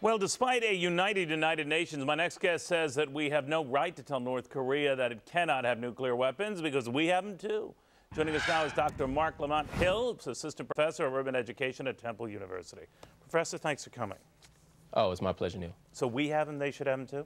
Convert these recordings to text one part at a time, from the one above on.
Well, despite a united United Nations, my next guest says that we have no right to tell North Korea that it cannot have nuclear weapons because we have them too. Joining us now is Dr. Marc Lamont Hill, Assistant Professor of Urban Education at Temple University. Professor, thanks for coming. Oh, it's my pleasure, Neil. So we have them, they should have them too?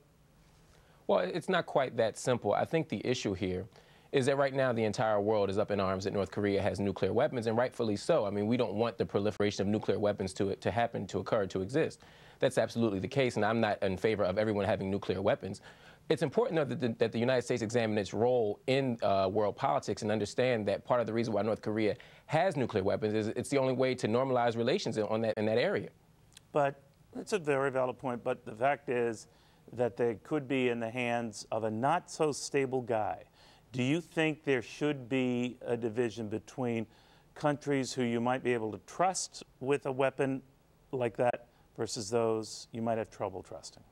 Well, it's not quite that simple. I think the issue here is that right now the entire world is up in arms that North Korea has nuclear weapons, and rightfully so. I mean, we don't want the proliferation of nuclear weapons to happen, to occur, to exist. That's absolutely the case, and I'm not in favor of everyone having nuclear weapons. It's important, though, that the United States examine its role in world politics and understand that part of the reason why North Korea has nuclear weapons is it's the only way to normalize relations in that area. But that's a very valid point, but the fact is that they could be in the hands of a not-so-stable guy. Do you think there should be a division between countries who you might be able to trust with a weapon like that versus those you might have trouble trusting?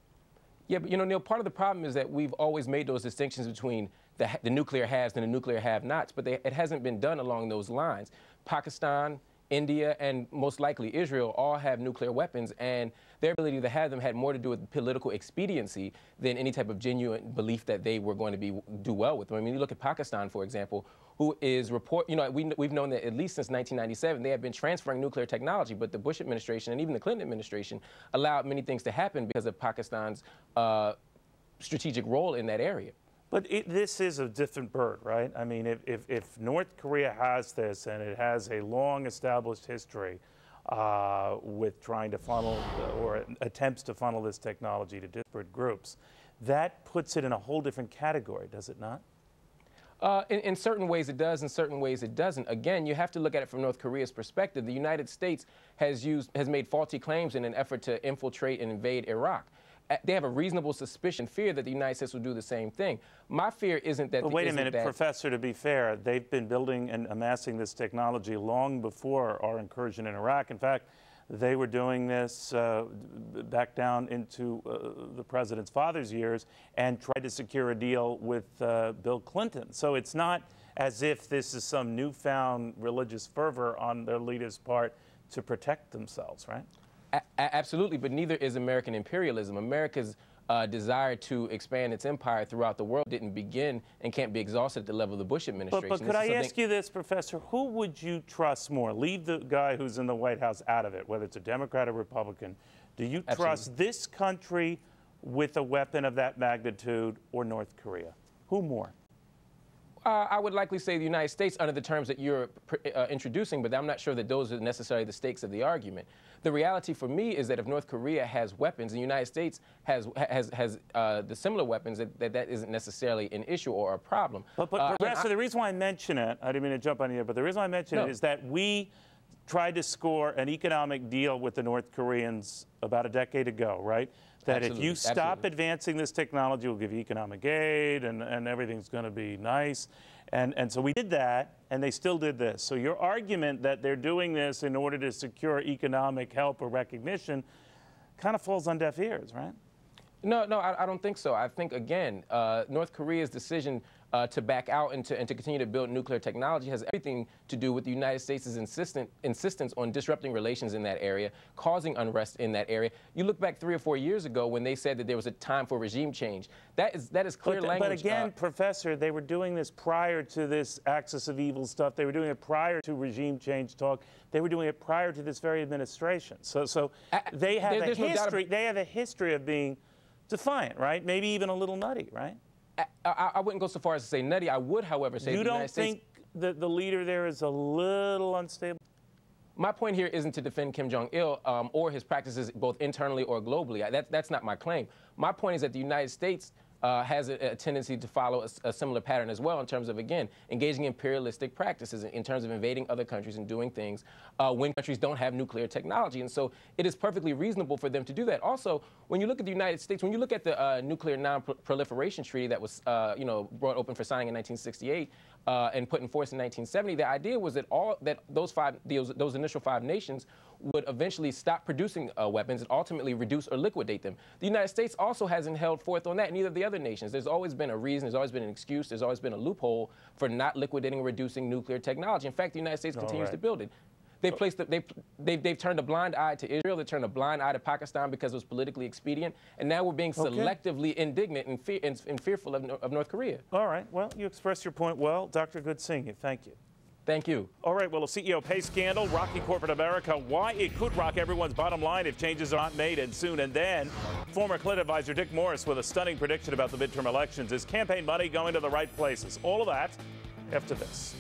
Yeah, but you know, Neil, part of the problem is that we've always made those distinctions between the nuclear haves and the nuclear have-nots, but it hasn't been done along those lines. Pakistan, India, and most likely Israel all have nuclear weapons, and their ability to have them had more to do with political expediency than any type of genuine belief that they were going to do well with them. I mean, you look at Pakistan, for example, who is we've known that at least since 1997 they have been transferring nuclear technology, but the Bush administration and even the Clinton administration allowed many things to happen because of Pakistan's strategic role in that area. But this is a different bird, right? I mean, if North Korea has this, and it has a long-established history with trying to funnel or attempts to funnel this technology to disparate groups, that puts it in a whole different category, does it not? In certain ways it does, in certain ways it doesn't. Again, you have to look at it from North Korea's perspective. The United States has made faulty claims in an effort to infiltrate and invade Iraq. They have a reasonable suspicion, fear that the United States will do the same thing. My fear isn't that. But wait a minute, Professor, to be fair, they've been building and amassing this technology long before our incursion in Iraq. In fact, they were doing this back down into the president's father's years and tried to secure a deal with Bill Clinton. So it's not as if this is some newfound religious fervor on their leader's part to protect themselves, right? Absolutely, but neither is American imperialism. America's desire to expand its empire throughout the world didn't begin and can't be exhausted at the level of the Bush administration. But could I ask you this, Professor? Who would you trust more? Leave the guy who's in the White House out of it, whether it's a Democrat or Republican. Do you trust this country with a weapon of that magnitude or North Korea? Who more? I would likely say the United States under the terms that you're introducing, but I'm not sure that those are necessarily the stakes of the argument. The reality for me is that if North Korea has weapons, and the United States has the similar weapons, that isn't necessarily an issue or a problem. But Professor, the reason why I mention it, I didn't mean to jump on you, but the reason why I mention it is that we tried to score an economic deal with the North Koreans about a decade ago, right? That if you stop advancing this technology, we'll give you economic aid and everything's going to be nice. And so we did that, and they still did this. So your argument that they're doing this in order to secure economic help or recognition kind of falls on deaf ears, right? No, I don't think so. I think, again, North Korea's decision to back out and to continue to build nuclear technology has everything to do with the United States' insistence on disrupting relations in that area, causing unrest in that area. You look back 3 or 4 years ago when they said that there was a time for regime change. That is clear language. But again, Professor, they were doing this prior to this axis of evil stuff. They were doing it prior to regime change talk. They were doing it prior to this very administration. So they have a history. They have a history of being defiant, right? Maybe even a little nutty, right? I wouldn't go so far as to say nutty. I would, however, say you don't think that the leader there is a little unstable? My point here isn't to defend Kim Jong-il or his practices both internally or globally. That's not my claim. My point is that the United States has a tendency to follow a similar pattern as well in terms of, again, engaging in imperialistic practices, in terms of invading other countries and doing things when countries don't have nuclear technology. And so it is perfectly reasonable for them to do that. Also, when you look at the United States, when you look at the nuclear non-proliferation treaty that was brought open for signing in 1968 and put in force in 1970, the idea was that those initial 5 nations would eventually stop producing weapons and ultimately reduce or liquidate them. The United States also hasn't held forth on that, neither of the other nations. There's always been a reason, there's always been an excuse, there's always been a loophole for not liquidating or reducing nuclear technology. In fact, the United States continues to build it. They've turned a blind eye to Israel. They turned a blind eye to Pakistan because it was politically expedient. And now we're being selectively indignant and fearful of North Korea. All right. Well, you expressed your point well. Dr. Good seeing you. Thank you. Thank you. All right, well, a CEO pay scandal rocking corporate America, why it could rock everyone's bottom line if changes are not made and soon. And then former Clinton advisor Dick Morris with a stunning prediction about the midterm elections. Is campaign money going to the right places? All of that after this.